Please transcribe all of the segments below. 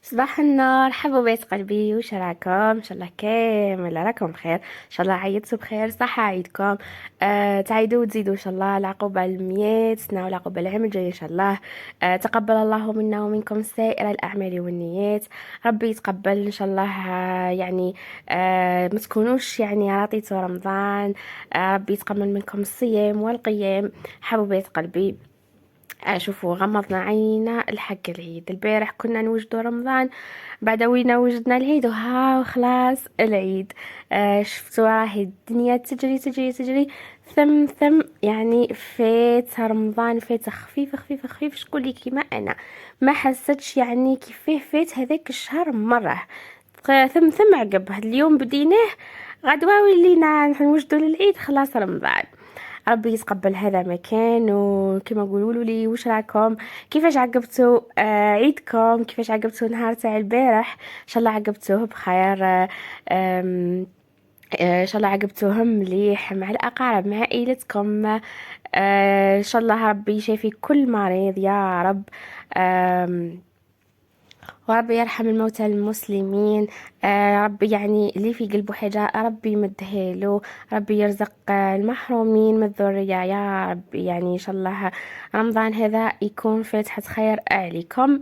صباح النور حبوبات قلبي، وش راكم؟ ان شاء الله كامل راكم بخير، ان شاء الله عيدتوا بخير، صحة عيدكم. تعيدوا وتزيدوا ان شاء الله العقوبة 100 سنة والعقوبة العام الجاي ان شاء الله. تقبل الله منا ومنكم سائر الاعمال والنيات. ربي يتقبل ان شاء الله. يعني ما تكونوش يعني عطيتوا رمضان. ربي يتقبل منكم الصيام والقيام. حبوبات قلبي، شوفوا غمضنا عينا الحق العيد البارح كنا نوجدوا رمضان، بعد وينا وجدنا العيد وها خلاص العيد. شفتوا راهي الدنيا تجري تجري تجري، ثم ثم يعني فات رمضان، فات خفيف خفيف خفيف. شكون اللي كيما انا ما حسيتش يعني كيفاه فات هذاك الشهر مرة. ثم عقب هاد اليوم بديناه، غدوة ولينا نوجدوا للعيد خلاص رمضان. ربي يتقبل هذا مكان. وكما قولوا لي وش راكم، كيفاش عقبتوا عيدكم، كيفاش عقبتوا نهار تاع البارح؟ ان شاء الله عقبتوه بخير. آم، ان شاء الله عقبتوهم مليح مع الاقارب مع عائلتكم. ان شاء الله ربي يشافي كل مريض يا رب. آم، وربي يرحم الموتى المسلمين. ربي يعني اللي في قلبه حاجة ربي يمدها له. ربي يرزق المحرومين من الذرية يا ربي. يعني إن شاء الله رمضان هذا يكون فاتحة خير عليكم.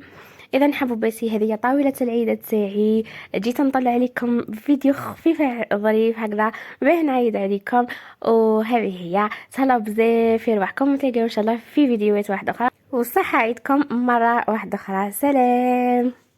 اذا حبوباتي، هذه طاولة العيد تاعي، جيت نطلع عليكم فيديو خفيف ظريف هكذا باه نعيد عليكم. وهذه هي، تهلاو بزاف في رواحكم، نتلاقاو ان شاء الله في فيديوهات واحدة اخرى، وصحة عيدكم مرة واحدة اخرى. سلام.